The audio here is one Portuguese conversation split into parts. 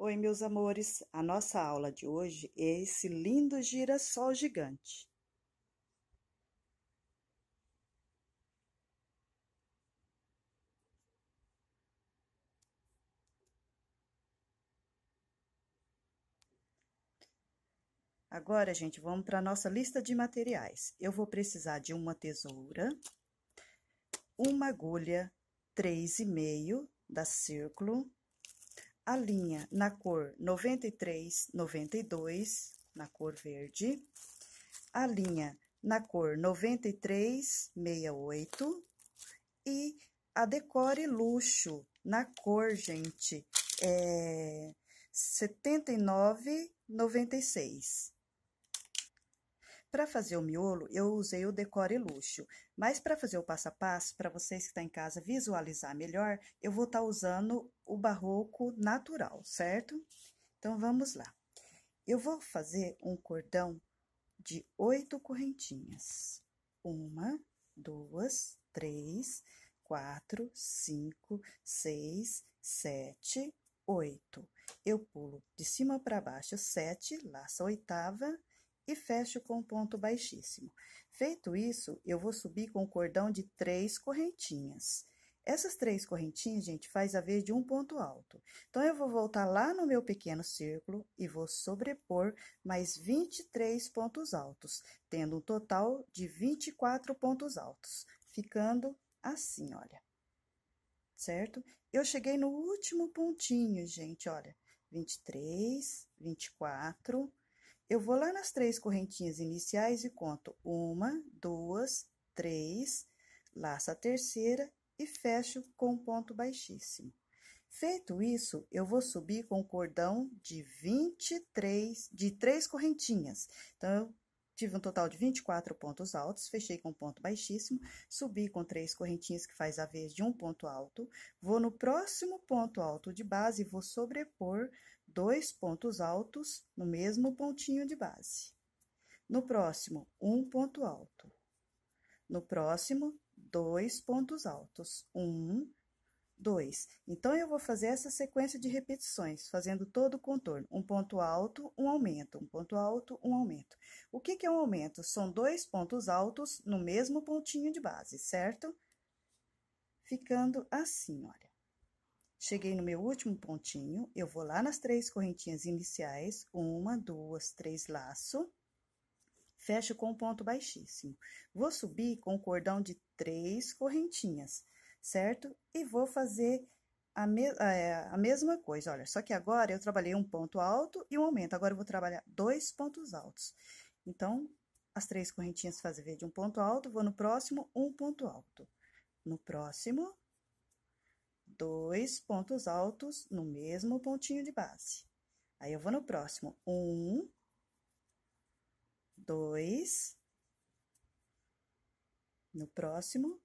Oi, meus amores, a nossa aula de hoje é esse lindo girassol gigante. Agora, gente, vamos para a nossa lista de materiais. Eu vou precisar de uma tesoura, uma agulha 3,5 da Círculo, a linha na cor 93, 92, na cor verde, a linha na cor 93, 68 e a Decore Luxo na cor, gente, 79, 96. Para fazer o miolo, eu usei o Decore Luxo, mas para fazer o passo a passo, para vocês que estão em casa visualizar melhor, eu vou estar usando o Barroco Natural, certo? Então, vamos lá. Eu vou fazer um cordão de 8 correntinhas. 1, 2, 3, 4, 5, 6, 7, 8. Eu pulo de cima para baixo 7, laço a oitava e fecho com ponto baixíssimo. Feito isso, eu vou subir com o cordão de 3 correntinhas. Essas 3 correntinhas, gente, faz a vez de um ponto alto. Então, eu vou voltar lá no meu pequeno círculo e vou sobrepor mais 23 pontos altos, tendo um total de 24 pontos altos, ficando assim, olha. Certo? Eu cheguei no último pontinho, gente, olha, 23, 24. Eu vou lá nas 3 correntinhas iniciais e conto 1, 2, 3, laço a terceira e fecho com ponto baixíssimo. Feito isso, eu vou subir com o cordão de 3 correntinhas. Então, eu tive um total de 24 pontos altos, fechei com ponto baixíssimo, subi com 3 correntinhas, que faz a vez de um ponto alto, vou no próximo ponto alto de base e vou sobrepor 2 pontos altos no mesmo pontinho de base. No próximo, um ponto alto. No próximo, 2 pontos altos. 1, 2. Então, eu vou fazer essa sequência de repetições, fazendo todo o contorno. Um ponto alto, um aumento, um ponto alto, um aumento. O que é um aumento? São 2 pontos altos no mesmo pontinho de base, certo? Ficando assim, olha. Cheguei no meu último pontinho, eu vou lá nas 3 correntinhas iniciais, 1, 2, 3 laço, fecho com ponto baixíssimo. Vou subir com o cordão de 3 correntinhas, certo? E vou fazer a mesma coisa, olha, só que agora eu trabalhei um ponto alto e um aumento, agora eu vou trabalhar 2 pontos altos. Então, as 3 correntinhas fazem ver de um ponto alto, vou no próximo, um ponto alto. No próximo, 2 pontos altos no mesmo pontinho de base. Aí, eu vou no próximo, 1, 2, no próximo,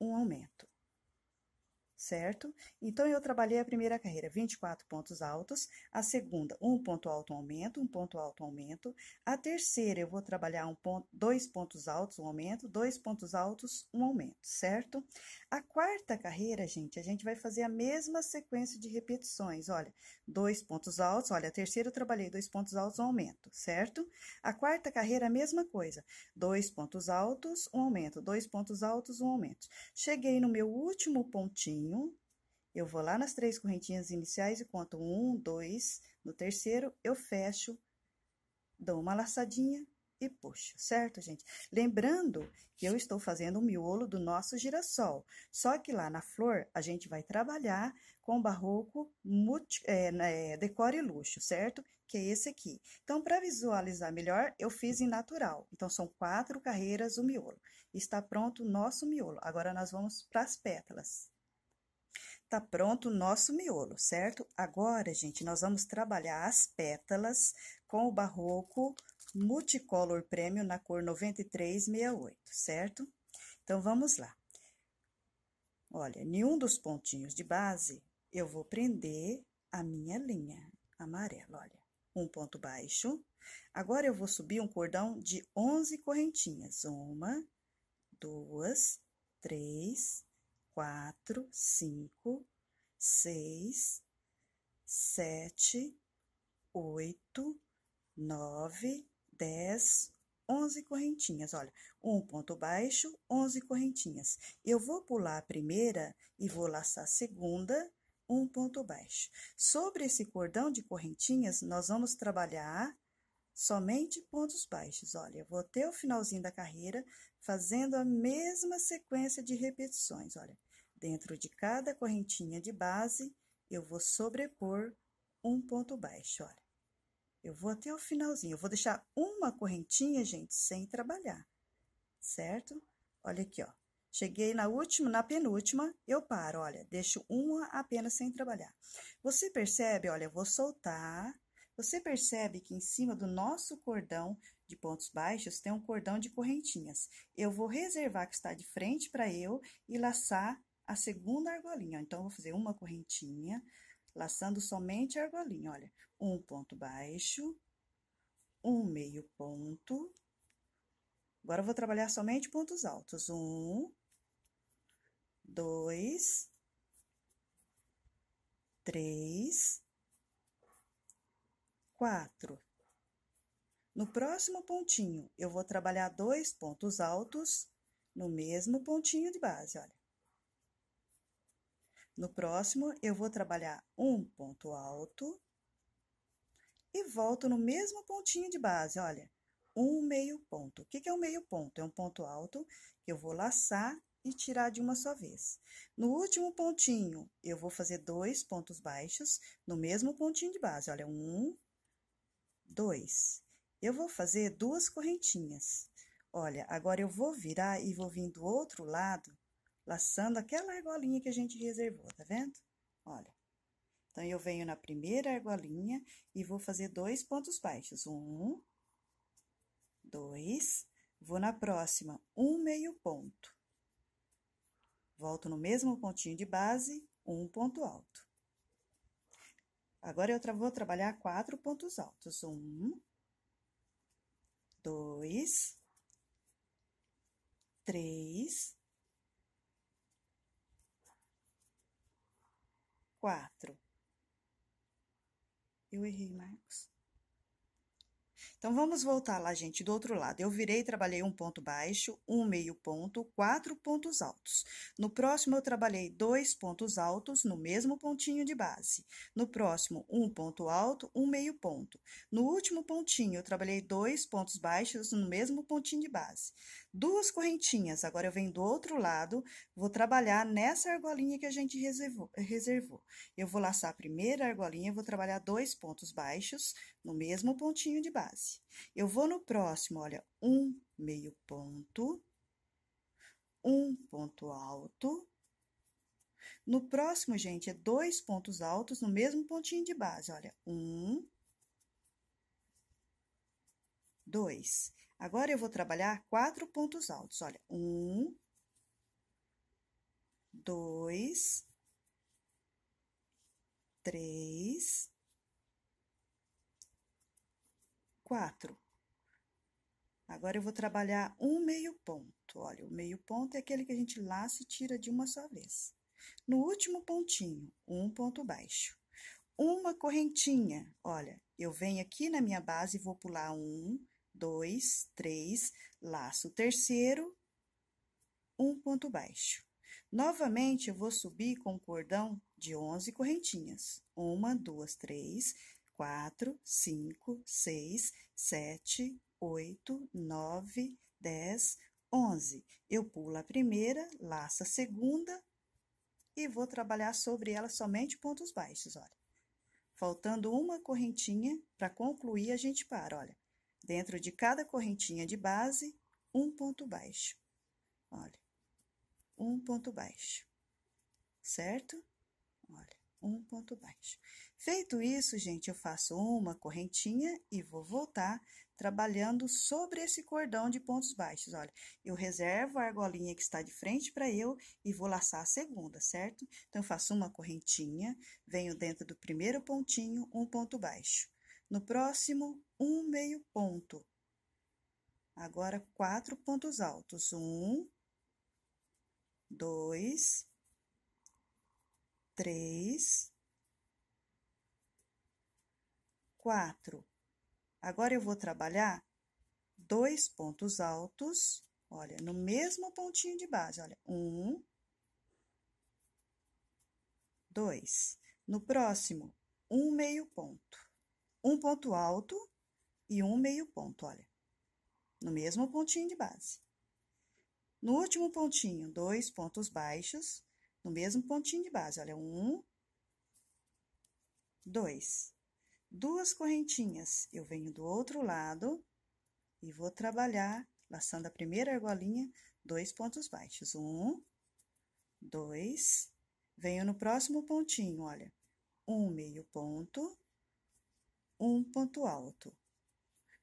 um aumento. Certo? Então, eu trabalhei a primeira carreira 24 pontos altos, a segunda, um ponto alto, um aumento, um ponto alto, um aumento. A terceira, eu vou trabalhar 2 pontos altos, um aumento, 2 pontos altos, um aumento, certo? A quarta carreira, gente, a gente vai fazer a mesma sequência de repetições, olha, 2 pontos altos, olha, a terceira eu trabalhei 2 pontos altos, um aumento, certo? A quarta carreira, a mesma coisa, 2 pontos altos, um aumento, 2 pontos altos, um aumento. Cheguei no meu último pontinho, eu vou lá nas 3 correntinhas iniciais e conto 1, 2, no terceiro eu fecho, dou uma laçadinha e puxo, certo, gente? Lembrando que eu estou fazendo o miolo do nosso girassol, só que lá na flor a gente vai trabalhar com Barroco Decore Luxo, certo? Que é esse aqui. Então, para visualizar melhor, eu fiz em natural. Então, são 4 carreiras o miolo. Está pronto o nosso miolo. Agora, nós vamos para as pétalas. Tá pronto o nosso miolo, certo? Agora, gente, nós vamos trabalhar as pétalas com o Barroco Multicolor Premium na cor 9368, certo? Então, vamos lá. Olha, em um dos pontinhos de base, eu vou prender a minha linha amarela, olha. Um ponto baixo. Agora, eu vou subir um cordão de 11 correntinhas. 1, 2, 3, 4, 5, 6, 7, 8, 9, 10, 11 correntinhas. Olha, um ponto baixo, 11 correntinhas. Eu vou pular a primeira e vou laçar a segunda, um ponto baixo. Sobre esse cordão de correntinhas, nós vamos trabalhar somente pontos baixos. Olha, eu vou até o finalzinho da carreira fazendo a mesma sequência de repetições. Olha, dentro de cada correntinha de base, eu vou sobrepor um ponto baixo, olha. Eu vou até o finalzinho, eu vou deixar uma correntinha, gente, sem trabalhar, certo? Olha aqui, ó. Cheguei na última, na penúltima, eu paro, olha, deixo uma apenas sem trabalhar. Você percebe, olha, eu vou soltar. Você percebe que em cima do nosso cordão de pontos baixos tem um cordão de correntinhas. Eu vou reservar que está de frente para eu e laçar a segunda argolinha. Então, eu vou fazer uma correntinha, laçando somente a argolinha, olha. Um ponto baixo, um meio ponto. Agora, eu vou trabalhar somente pontos altos. 1, 2, 3, 4. No próximo pontinho, eu vou trabalhar 2 pontos altos no mesmo pontinho de base, olha. No próximo, eu vou trabalhar um ponto alto e volto no mesmo pontinho de base, olha, um meio ponto. O que é um meio ponto? É um ponto alto que eu vou laçar e tirar de uma só vez. No último pontinho, eu vou fazer 2 pontos baixos no mesmo pontinho de base, olha, 1, 2. Eu vou fazer 2 correntinhas. Olha, agora eu vou virar e vou vir do outro lado, laçando aquela argolinha que a gente reservou, tá vendo? Olha. Então, eu venho na primeira argolinha e vou fazer 2 pontos baixos. 1, 2, vou na próxima, um meio ponto. Volto no mesmo pontinho de base, um ponto alto. Agora, eu vou trabalhar 4 pontos altos. 1, 2, 3, 4. Eu errei, Marcos. Então, vamos voltar lá, gente, do outro lado. Eu virei e trabalhei um ponto baixo, um meio ponto, 4 pontos altos. No próximo, eu trabalhei 2 pontos altos no mesmo pontinho de base. No próximo, um ponto alto, um meio ponto. No último pontinho, eu trabalhei 2 pontos baixos no mesmo pontinho de base. 2 correntinhas, agora eu venho do outro lado, vou trabalhar nessa argolinha que a gente reservou. Eu vou laçar a primeira argolinha, vou trabalhar 2 pontos baixos no mesmo pontinho de base. Eu vou no próximo, olha, um meio ponto, um ponto alto. No próximo, gente, é 2 pontos altos no mesmo pontinho de base, olha, 1, 2. Agora, eu vou trabalhar 4 pontos altos, olha, 1, 2, 3, 4. Agora, eu vou trabalhar um meio ponto, olha, o meio ponto é aquele que a gente laça e tira de uma só vez. No último pontinho, um ponto baixo. Uma correntinha, olha, eu venho aqui na minha base e vou pular 1, 2, 3, laço o terceiro, um ponto baixo. Novamente, eu vou subir com o cordão de 11 correntinhas. 1, 2, 3, 4, 5, 6, 7, 8, 9, 10, 11. Eu pulo a primeira, laço a segunda e vou trabalhar sobre ela somente pontos baixos, olha. Faltando uma correntinha, para concluir, a gente para, olha. Dentro de cada correntinha de base, um ponto baixo. Olha, um ponto baixo, certo? Olha, um ponto baixo. Feito isso, gente, eu faço uma correntinha e vou voltar trabalhando sobre esse cordão de pontos baixos. Olha, eu reservo a argolinha que está de frente para eu e vou laçar a segunda, certo? Então, eu faço uma correntinha, venho dentro do primeiro pontinho, um ponto baixo. No próximo, um meio ponto. Agora, 4 pontos altos. 1, 2, 3, 4. Agora, eu vou trabalhar 2 pontos altos, olha, no mesmo pontinho de base, olha, 1, 2. No próximo, um meio ponto. Um ponto alto e um meio ponto, olha, no mesmo pontinho de base. No último pontinho, 2 pontos baixos, no mesmo pontinho de base, olha, 1, 2. 2 correntinhas, eu venho do outro lado e vou trabalhar, laçando a primeira argolinha, 2 pontos baixos. 1, 2. Venho no próximo pontinho, olha, um meio ponto, um ponto alto.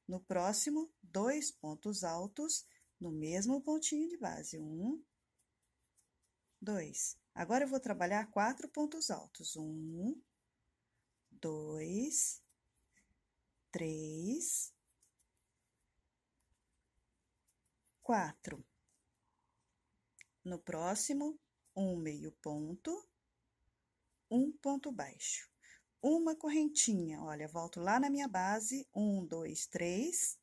No próximo, 2 pontos altos, no mesmo pontinho de base. 1, 2. Agora, eu vou trabalhar 4 pontos altos. 1, 2, 3, 4. No próximo, um meio ponto, um ponto baixo. Uma correntinha, olha, volto lá na minha base, 1, 2, 3.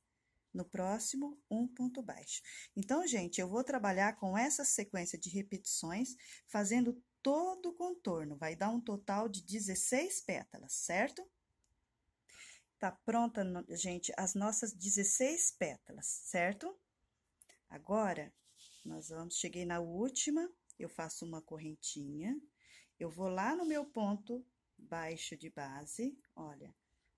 No próximo, um ponto baixo. Então, gente, eu vou trabalhar com essa sequência de repetições, fazendo todo o contorno. Vai dar um total de 16 pétalas, certo? Tá pronta, gente, as nossas 16 pétalas, certo? Agora, cheguei na última, eu faço uma correntinha, eu vou lá no meu ponto baixo de base, olha,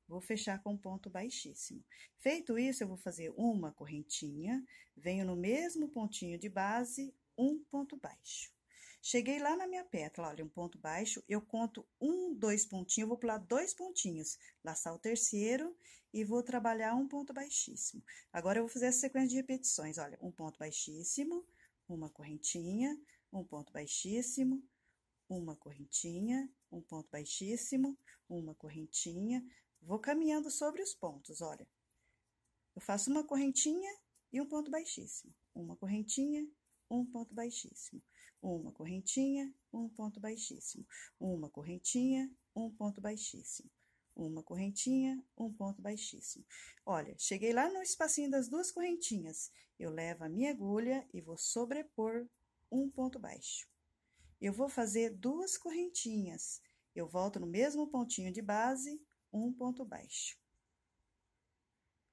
vou fechar com ponto baixíssimo. Feito isso, eu vou fazer uma correntinha, venho no mesmo pontinho de base, um ponto baixo. Cheguei lá na minha pétala, olha, um ponto baixo, eu conto 1, 2 pontinhos, eu vou pular 2 pontinhos, laçar o terceiro e vou trabalhar um ponto baixíssimo. Agora, eu vou fazer essa sequência de repetições, olha, um ponto baixíssimo, uma correntinha, um ponto baixíssimo, uma correntinha, um ponto baixíssimo, uma correntinha. Vou caminhando sobre os pontos, olha. Eu faço uma correntinha e um ponto baixíssimo. Uma correntinha, um ponto baixíssimo. Uma correntinha, um ponto baixíssimo. Uma correntinha, um ponto baixíssimo. Uma correntinha, um ponto baixíssimo. Olha, cheguei lá no espacinho das 2 correntinhas. Eu levo a minha agulha e vou sobrepor um ponto baixo. Eu vou fazer 2 correntinhas. Eu volto no mesmo pontinho de base, um ponto baixo.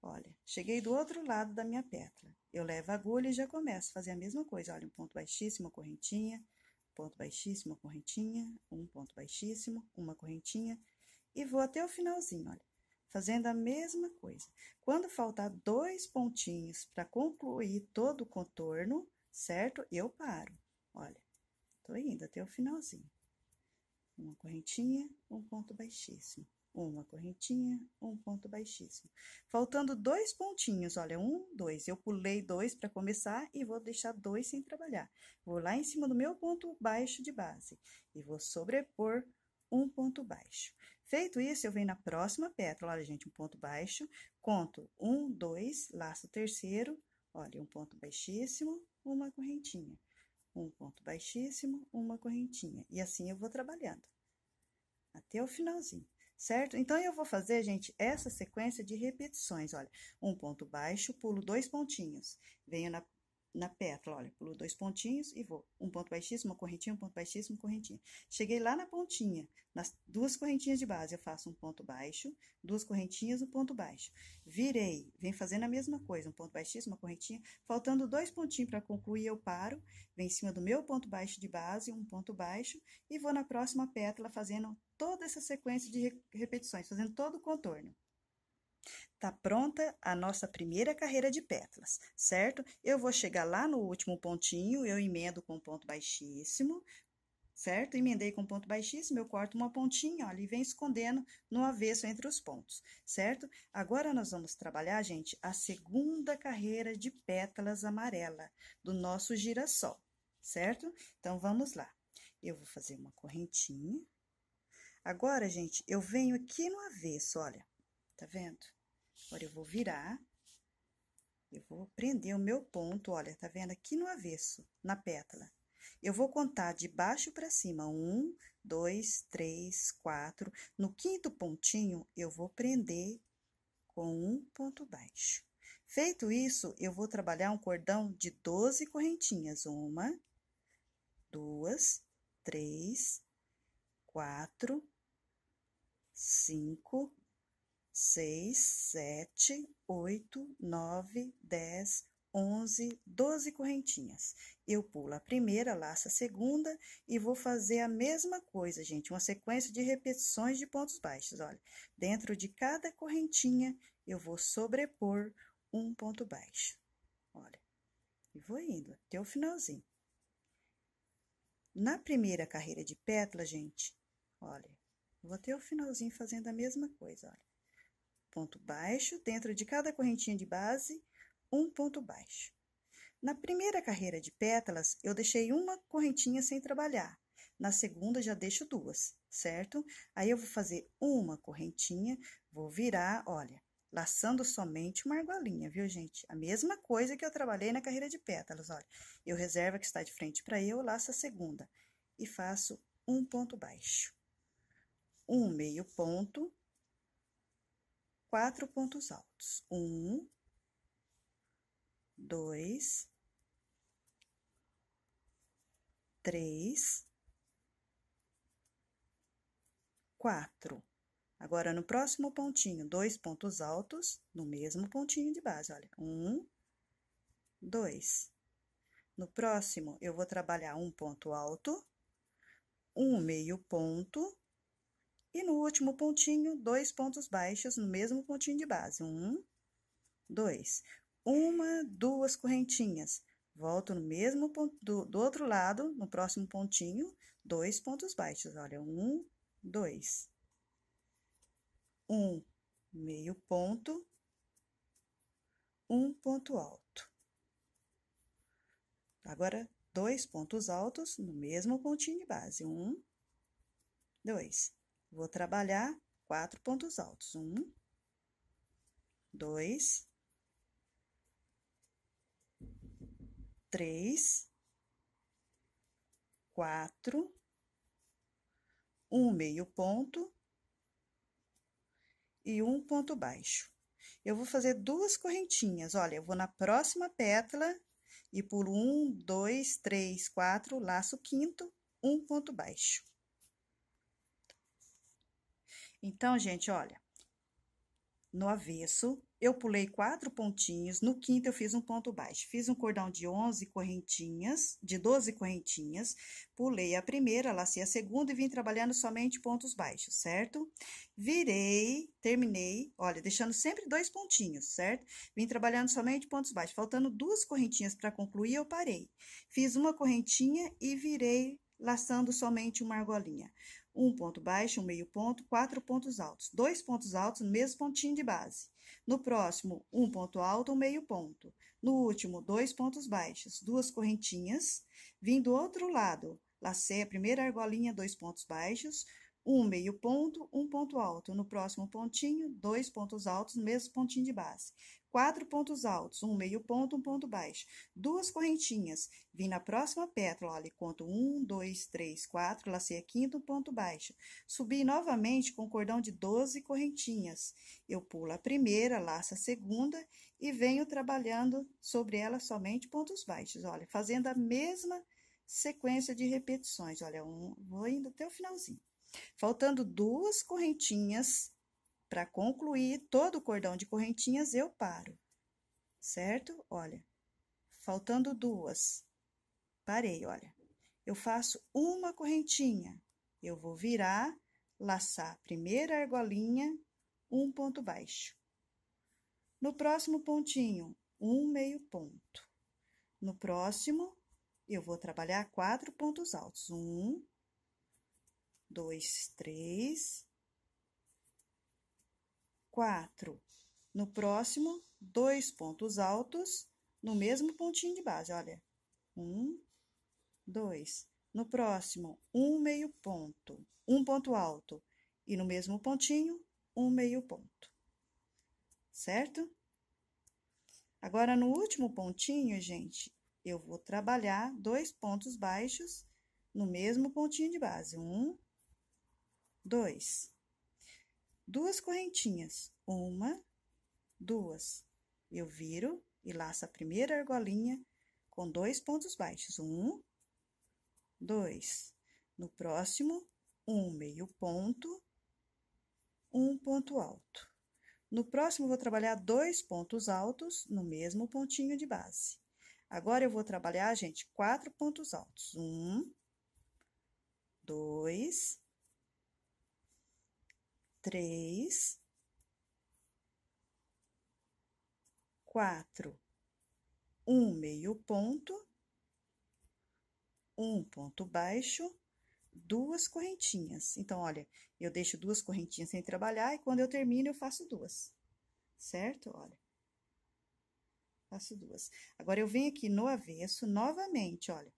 Olha, cheguei do outro lado da minha pétala. Eu levo a agulha e já começo a fazer a mesma coisa. Olha, um ponto baixíssimo, uma correntinha, ponto baixíssimo, uma correntinha, um ponto baixíssimo, uma correntinha, e vou até o finalzinho, olha, fazendo a mesma coisa. Quando faltar 2 pontinhos para concluir todo o contorno, certo? Eu paro, olha, tô indo até o finalzinho. Uma correntinha, um ponto baixíssimo. Uma correntinha, um ponto baixíssimo. Faltando 2 pontinhos, olha, 1, 2. Eu pulei 2 para começar e vou deixar 2 sem trabalhar. Vou lá em cima do meu ponto baixo de base e vou sobrepor um ponto baixo. Feito isso, eu venho na próxima pétala, olha, gente, um ponto baixo, conto 1, 2, laço o terceiro, olha, um ponto baixíssimo, uma correntinha. Um ponto baixíssimo, uma correntinha. E assim eu vou trabalhando até o finalzinho, certo? Então, eu vou fazer, gente, essa sequência de repetições, olha. Um ponto baixo, pulo 2 pontinhos. Venho na pétala, olha, pulo 2 pontinhos e vou. Um ponto baixíssimo, uma correntinha, um ponto baixíssimo, correntinha. Cheguei lá na pontinha, nas 2 correntinhas de base, eu faço um ponto baixo, 2 correntinhas, um ponto baixo. Virei, vem fazendo a mesma coisa, um ponto baixíssimo, uma correntinha. Faltando 2 pontinhos para concluir, eu paro, venho em cima do meu ponto baixo de base, um ponto baixo, e vou na próxima pétala fazendo toda essa sequência de repetições, fazendo todo o contorno. Tá pronta a nossa primeira carreira de pétalas, certo? Eu vou chegar lá no último pontinho, eu emendo com ponto baixíssimo, certo? Emendei com ponto baixíssimo, eu corto uma pontinha, olha, e venho escondendo no avesso entre os pontos, certo? Agora, nós vamos trabalhar, gente, a segunda carreira de pétalas amarela do nosso girassol, certo? Então, vamos lá. Eu vou fazer uma correntinha. Agora, gente, eu venho aqui no avesso, olha, tá vendo? Agora, eu vou virar, eu vou prender o meu ponto, olha, tá vendo? Aqui no avesso, na pétala. Eu vou contar de baixo para cima, 1, 2, 3, 4. No quinto pontinho, eu vou prender com um ponto baixo. Feito isso, eu vou trabalhar um cordão de 12 correntinhas. 1, 2, 3, 4, 5, 6, 7, 8, 9, 10, 11, 12 correntinhas. Eu pulo a primeira, laço a segunda e vou fazer a mesma coisa, gente, uma sequência de repetições de pontos baixos. Olha, dentro de cada correntinha, eu vou sobrepor um ponto baixo. Olha, e vou indo até o finalzinho. Na primeira carreira de pétala, gente, olha, vou até o finalzinho fazendo a mesma coisa, olha. Ponto baixo, dentro de cada correntinha de base, um ponto baixo. Na primeira carreira de pétalas, eu deixei uma correntinha sem trabalhar. Na segunda, já deixo duas, certo? Aí, eu vou fazer uma correntinha, vou virar, olha, laçando somente uma argolinha, viu, gente? A mesma coisa que eu trabalhei na carreira de pétalas, olha. Eu reservo a que está de frente para eu, laço a segunda e faço um ponto baixo. Um meio ponto, 4 pontos altos. 1, 2, 3, 4. Agora, no próximo pontinho, 2 pontos altos, no mesmo pontinho de base, olha. 1, 2. No próximo, eu vou trabalhar um ponto alto, um meio ponto, e no último pontinho, 2 pontos baixos no mesmo pontinho de base. 1, 2. Uma, 2 correntinhas. Volto no mesmo ponto, do outro lado, no próximo pontinho, 2 pontos baixos. Olha, 1, 2. Um meio ponto, um ponto alto. Agora, 2 pontos altos no mesmo pontinho de base. 1, 2. Vou trabalhar 4 pontos altos. 1, 2, 3, 4, um meio ponto e um ponto baixo. Eu vou fazer 2 correntinhas. Olha, eu vou na próxima pétala e pulo 1, 2, 3, 4, laço o quinto, um ponto baixo. Então, gente, olha, no avesso, eu pulei 4 pontinhos, no quinto eu fiz um ponto baixo. Fiz um cordão de 11 correntinhas, de 12 correntinhas, pulei a primeira, lacei a segunda e vim trabalhando somente pontos baixos, certo? Virei, terminei, olha, deixando sempre 2 pontinhos, certo? Vim trabalhando somente pontos baixos, faltando 2 correntinhas para concluir, eu parei. Fiz uma correntinha e virei, laçando somente uma argolinha. Um ponto baixo, um meio ponto, 4 pontos altos. 2 pontos altos no mesmo pontinho de base. No próximo, um ponto alto, um meio ponto. No último, 2 pontos baixos, 2 correntinhas. Vim do outro lado, lacei a primeira argolinha, 2 pontos baixos, um meio ponto, um ponto alto. No próximo pontinho, 2 pontos altos no mesmo pontinho de base. 4 pontos altos, um meio ponto, um ponto baixo. 2 correntinhas. Vim na próxima pétala, olha, conto 1, 2, 3, 4, lacei a quinta, um ponto baixo. Subi novamente com cordão de 12 correntinhas. Eu pulo a primeira, laço a segunda e venho trabalhando sobre ela somente pontos baixos, olha, fazendo a mesma sequência de repetições. Olha, vou indo até o finalzinho. Faltando 2 correntinhas para concluir todo o cordão de correntinhas, eu paro, certo? Olha, faltando 2, parei, olha. Eu faço uma correntinha, eu vou virar, laçar a primeira argolinha, um ponto baixo. No próximo pontinho, um meio ponto. No próximo, eu vou trabalhar 4 pontos altos. 1, 2, 3, 4. No próximo, 2 pontos altos no mesmo pontinho de base, olha. 1, 2. No próximo, um meio ponto, um ponto alto. E no mesmo pontinho, um meio ponto. Certo? Agora, no último pontinho, gente, eu vou trabalhar 2 pontos baixos no mesmo pontinho de base. 1, 2. Duas correntinhas, 1, 2. Eu viro e laço a primeira argolinha com 2 pontos baixos, 1, 2. No próximo, um meio ponto, um ponto alto. No próximo, eu vou trabalhar 2 pontos altos no mesmo pontinho de base. Agora, eu vou trabalhar, gente, 4 pontos altos. 1, 2, 3, 4. Um meio ponto, um ponto baixo, 2 correntinhas. Então, olha, eu deixo 2 correntinhas sem trabalhar e quando eu termino, eu faço 2, certo? Olha, faço 2. Agora, eu venho aqui no avesso, novamente, olha,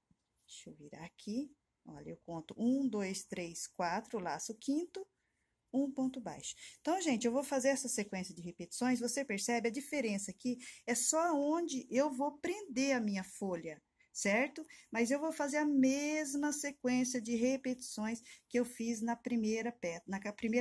deixa eu virar aqui, olha, eu conto 1, 2, 3, 4, laço o quinto, um ponto baixo. Então, gente, eu vou fazer essa sequência de repetições, você percebe a diferença aqui? É só onde eu vou prender a minha folha, certo? Mas eu vou fazer a mesma sequência de repetições que eu fiz na primeira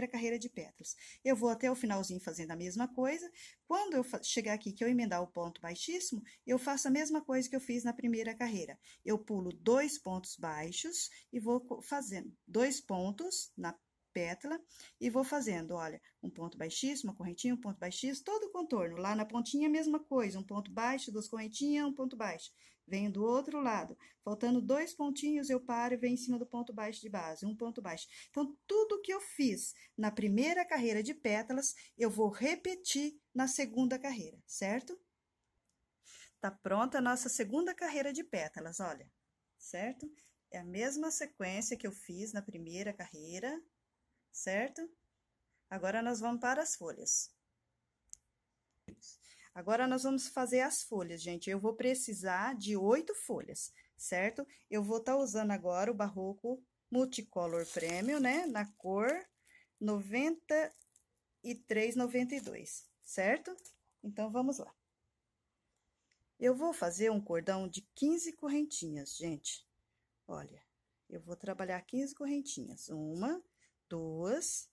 carreira de pétalas. Eu vou até o finalzinho fazendo a mesma coisa. Quando eu chegar aqui, que eu emendar o ponto baixíssimo, eu faço a mesma coisa que eu fiz na primeira carreira. Eu pulo 2 pontos baixos e vou fazendo 2 pontos na pétala e vou fazendo, olha, um ponto baixíssimo, uma correntinha, um ponto baixíssimo, todo o contorno. Lá na pontinha, a mesma coisa, um ponto baixo, 2 correntinhas, um ponto baixo. Venho do outro lado, faltando 2 pontinhos, eu paro e venho em cima do ponto baixo de base, um ponto baixo. Então, tudo que eu fiz na primeira carreira de pétalas, eu vou repetir na segunda carreira, certo? Tá pronta a nossa segunda carreira de pétalas, olha, certo? É a mesma sequência que eu fiz na primeira carreira, certo? Agora, nós vamos para as folhas. Agora, nós vamos fazer as folhas, gente. Eu vou precisar de 8 folhas, certo? Eu vou estar usando agora o Barroco Multicolor Premium, né? Na cor 9392, certo? Então, vamos lá. Eu vou fazer um cordão de 15 correntinhas, gente. Olha, eu vou trabalhar 15 correntinhas. 1, 2,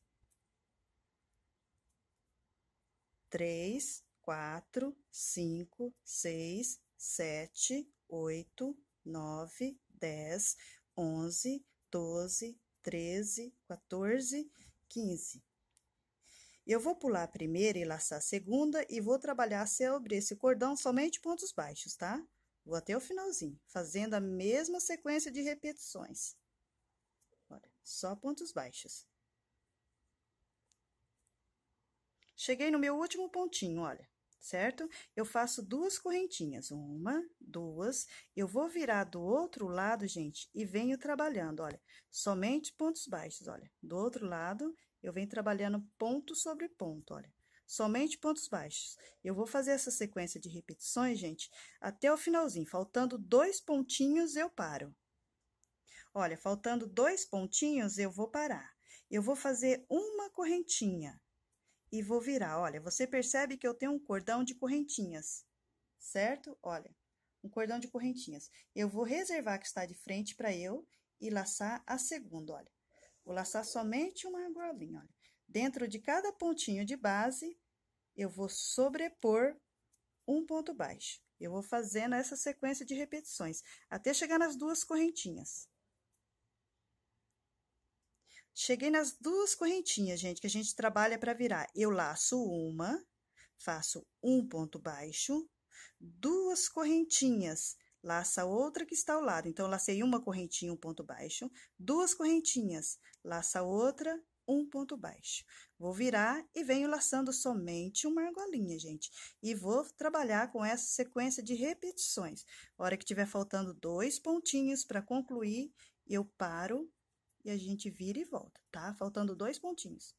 3, 4, 5, 6, 7, 8, 9, 10, 11, 12, 13, 14, 15. Eu vou pular a primeira e laçar a segunda e vou trabalhar sobre esse cordão somente pontos baixos, tá? Vou até o finalzinho, fazendo a mesma sequência de repetições. Olha, só pontos baixos. Cheguei no meu último pontinho, olha, certo? Eu faço 2 correntinhas, 1, 2, eu vou virar do outro lado, gente, e venho trabalhando, olha, somente pontos baixos, olha, do outro lado, eu venho trabalhando ponto sobre ponto, olha, somente pontos baixos. Eu vou fazer essa sequência de repetições, gente, até o finalzinho, faltando 2 pontinhos, eu paro. Olha, faltando 2 pontinhos, eu vou parar. Eu vou fazer uma correntinha e vou virar. Olha, você percebe que eu tenho um cordão de correntinhas, certo? Olha, um cordão de correntinhas. Eu vou reservar que está de frente para eu e laçar a segunda, olha. Vou laçar somente uma argolinha, olha. Dentro de cada pontinho de base, eu vou sobrepor um ponto baixo. Eu vou fazendo essa sequência de repetições, até chegar nas 2 correntinhas. Cheguei nas 2 correntinhas, gente, que a gente trabalha para virar. Eu laço uma, faço um ponto baixo, 2 correntinhas, laça outra que está ao lado. Então, eu lacei uma correntinha, um ponto baixo, 2 correntinhas, laça outra, um ponto baixo. Vou virar e venho laçando somente uma argolinha, gente. E vou trabalhar com essa sequência de repetições. A hora que tiver faltando 2 pontinhos para concluir, eu paro e a gente vira e volta, tá? Faltando 2 pontinhos.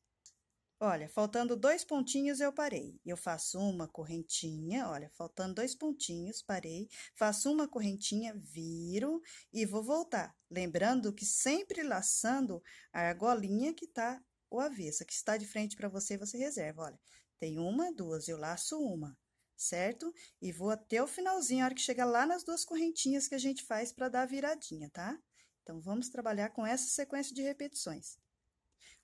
Olha, faltando 2 pontinhos, eu parei. Eu faço uma correntinha, olha, faltando 2 pontinhos, parei, faço uma correntinha, viro e vou voltar. Lembrando que sempre laçando a argolinha que tá o avesso, que está de frente para você, você reserva, olha. Tem 1, 2, eu laço uma, certo? E vou até o finalzinho, a hora que chegar lá nas 2 correntinhas que a gente faz para dar a viradinha, tá? Então, vamos trabalhar com essa sequência de repetições.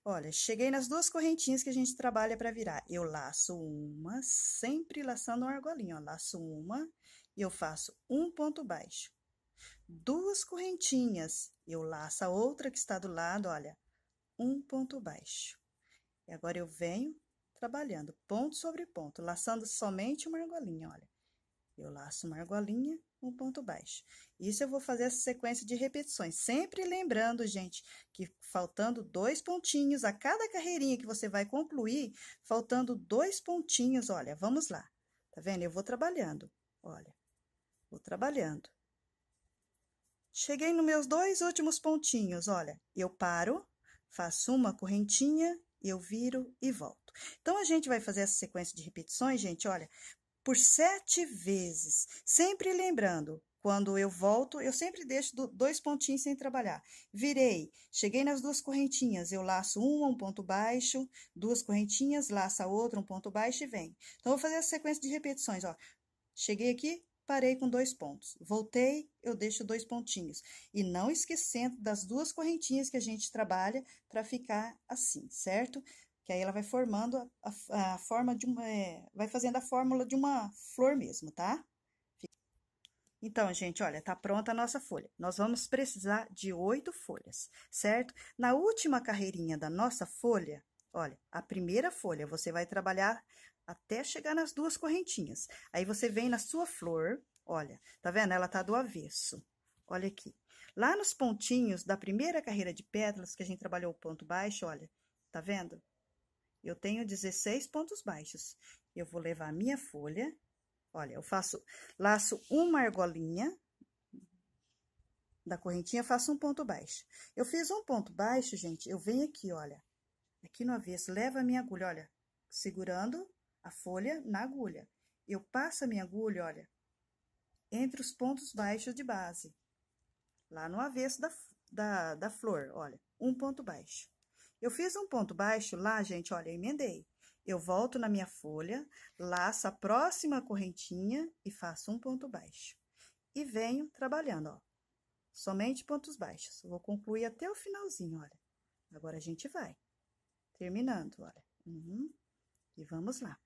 Olha, cheguei nas duas correntinhas que a gente trabalha para virar. Eu laço uma, sempre laçando uma argolinha, ó. Laço uma e eu faço um ponto baixo. Duas correntinhas, eu laço a outra que está do lado, olha, um ponto baixo. E agora eu venho trabalhando ponto sobre ponto, laçando somente uma argolinha, olha. Eu laço uma argolinha, um ponto baixo. Isso eu vou fazer essa sequência de repetições, sempre lembrando, gente, que faltando 2 pontinhos a cada carreirinha que você vai concluir, faltando 2 pontinhos, olha, vamos lá. Tá vendo? Eu vou trabalhando, olha, vou trabalhando. Cheguei nos meus 2 últimos pontinhos, olha, eu paro, faço uma correntinha, eu viro e volto. Então, a gente vai fazer essa sequência de repetições, gente, olha, por 7 vezes. Sempre lembrando, quando eu volto, eu sempre deixo 2 pontinhos sem trabalhar. Virei, cheguei nas 2 correntinhas, eu laço uma, um ponto baixo, 2 correntinhas, laço a outra, um ponto baixo e venho. Então, vou fazer a sequência de repetições, ó. Cheguei aqui, parei com 2 pontos. Voltei, eu deixo 2 pontinhos. E não esquecendo das 2 correntinhas que a gente trabalha para ficar assim, certo? Que aí ela vai formando a forma de uma... vai fazendo a fórmula de uma flor mesmo, tá? Então, gente, olha, tá pronta a nossa folha. Nós vamos precisar de 8 folhas, certo? Na última carreirinha da nossa folha, olha, a primeira folha, você vai trabalhar até chegar nas 2 correntinhas. Aí, você vem na sua flor, olha, tá vendo? Ela tá do avesso. Olha aqui. Lá nos pontinhos da primeira carreira de pétalas, que a gente trabalhou o ponto baixo, olha, tá vendo? Eu tenho 16 pontos baixos. Eu vou levar a minha folha, olha, eu laço uma argolinha da correntinha, faço um ponto baixo. Eu fiz um ponto baixo, gente, eu venho aqui, olha, aqui no avesso, levo a minha agulha, olha, segurando a folha na agulha. Eu passo a minha agulha, olha, entre os pontos baixos de base, lá no avesso da flor, olha, um ponto baixo. Eu fiz um ponto baixo lá, gente, olha, emendei. Eu volto na minha folha, laço a próxima correntinha e faço um ponto baixo. E venho trabalhando, ó, somente pontos baixos. Vou concluir até o finalzinho, olha. Agora, a gente vai terminando, olha. E vamos lá.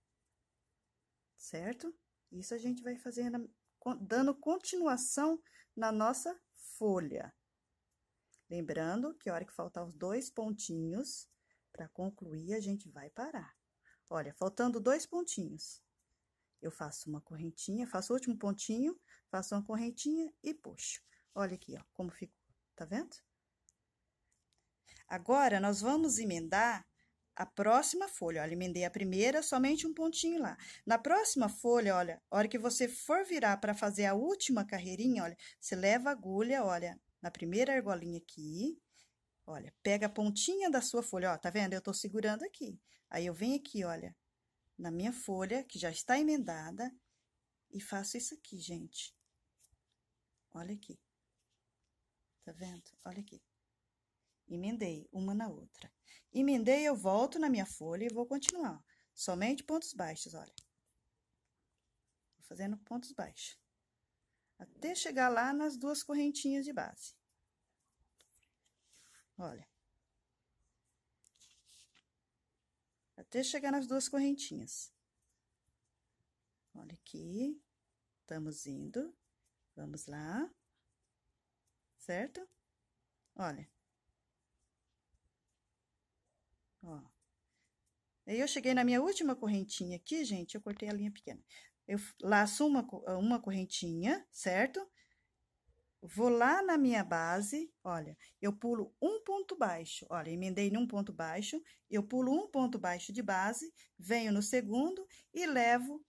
Certo? Isso a gente vai fazendo, dando continuação na nossa folha. Lembrando que a hora que faltar os 2 pontinhos, para concluir, a gente vai parar. Olha, faltando 2 pontinhos, eu faço uma correntinha, faço o último pontinho, faço uma correntinha e puxo. Olha aqui, ó, como ficou, tá vendo? Agora, nós vamos emendar a próxima folha. Olha, emendei a primeira, somente um pontinho lá. Na próxima folha, olha, a hora que você for virar para fazer a última carreirinha, olha, você leva a agulha, olha, na primeira argolinha aqui, olha, pega a pontinha da sua folha, ó, tá vendo? Eu tô segurando aqui. Aí, eu venho aqui, olha, na minha folha, que já está emendada, e faço isso aqui, gente. Olha aqui. Tá vendo? Olha aqui. Emendei uma na outra. Emendei, eu volto na minha folha e vou continuar, ó. Somente pontos baixos, olha. Vou fazendo pontos baixos. Até chegar lá nas 2 correntinhas de base. Olha. Até chegar nas 2 correntinhas. Olha aqui. Estamos indo. Vamos lá. Certo? Olha. Ó. Aí, eu cheguei na minha última correntinha aqui, gente, eu cortei a linha pequena. Eu laço uma correntinha, certo? Vou lá na minha base, olha, eu pulo um ponto baixo, olha, emendei num ponto baixo, eu pulo um ponto baixo de base, venho no segundo e levo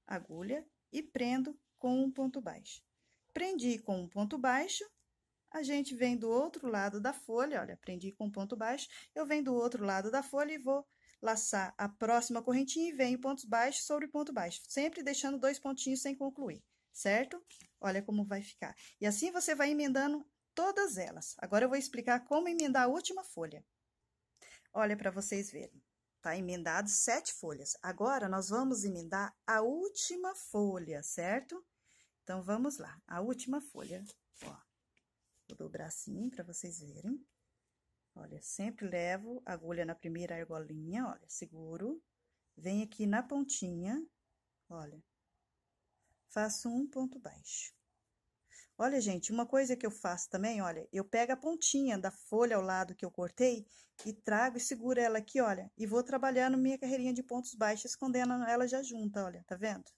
a agulha e prendo com um ponto baixo. Prendi com um ponto baixo, a gente vem do outro lado da folha, olha, prendi com um ponto baixo, eu venho do outro lado da folha e vou laçar a próxima correntinha e venho pontos baixos sobre ponto baixo, sempre deixando 2 pontinhos sem concluir, certo? Olha como vai ficar. E assim você vai emendando todas elas. Agora, eu vou explicar como emendar a última folha. Olha para vocês verem. Tá emendado 7 folhas. Agora, nós vamos emendar a última folha, certo? Então, vamos lá. A última folha, ó. Vou dobrar assim para vocês verem. Olha, sempre levo a agulha na primeira argolinha, olha, seguro. Venho aqui na pontinha, olha, faço um ponto baixo. Olha, gente, uma coisa que eu faço também, olha, eu pego a pontinha da folha ao lado que eu cortei e trago e seguro ela aqui, olha, e vou trabalhando minha carreirinha de pontos baixos, escondendo ela já junta, olha, tá vendo?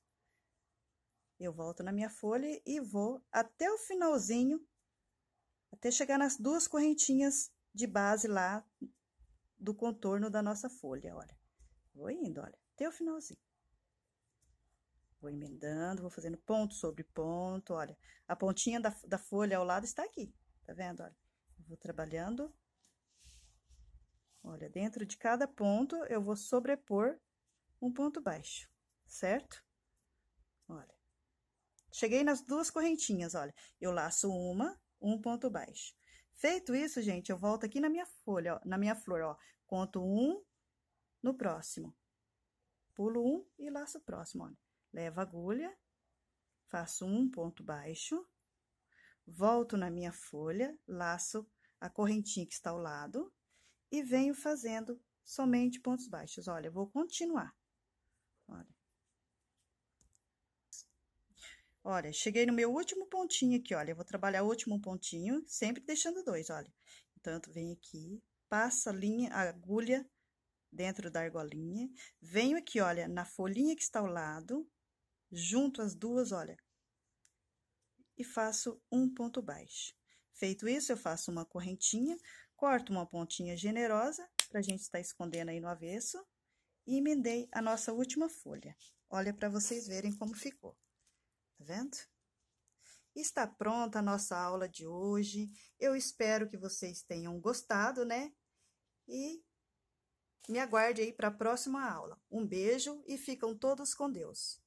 Eu volto na minha folha e vou até o finalzinho, até chegar nas duas correntinhas de base lá do contorno da nossa folha, olha. Vou indo, olha, até o finalzinho. Vou emendando, vou fazendo ponto sobre ponto, olha. A pontinha da folha ao lado está aqui, tá vendo, olha? Vou trabalhando. Olha, dentro de cada ponto, eu vou sobrepor um ponto baixo, certo? Olha. Cheguei nas duas correntinhas, olha. Eu laço um ponto baixo. Feito isso, gente, eu volto aqui na minha folha, ó, na minha flor, ó. Conto um no próximo. Pulo um e laço o próximo, olha. Levo a agulha, faço um ponto baixo, volto na minha folha, laço a correntinha que está ao lado e venho fazendo somente pontos baixos. Olha, eu vou continuar. Olha. Olha, cheguei no meu último pontinho aqui, olha, eu vou trabalhar o último pontinho, sempre deixando dois, olha. Então, venho aqui, passo a linha, a agulha dentro da argolinha, venho aqui, olha, na folhinha que está ao lado, junto as duas, olha, e faço um ponto baixo. Feito isso, eu faço uma correntinha, corto uma pontinha generosa, pra gente estar escondendo aí no avesso, e emendei a nossa última folha. Olha pra vocês verem como ficou. Tá vendo? Está pronta a nossa aula de hoje. Eu espero que vocês tenham gostado, né? E me aguarde aí para a próxima aula. Um beijo e ficam todos com Deus.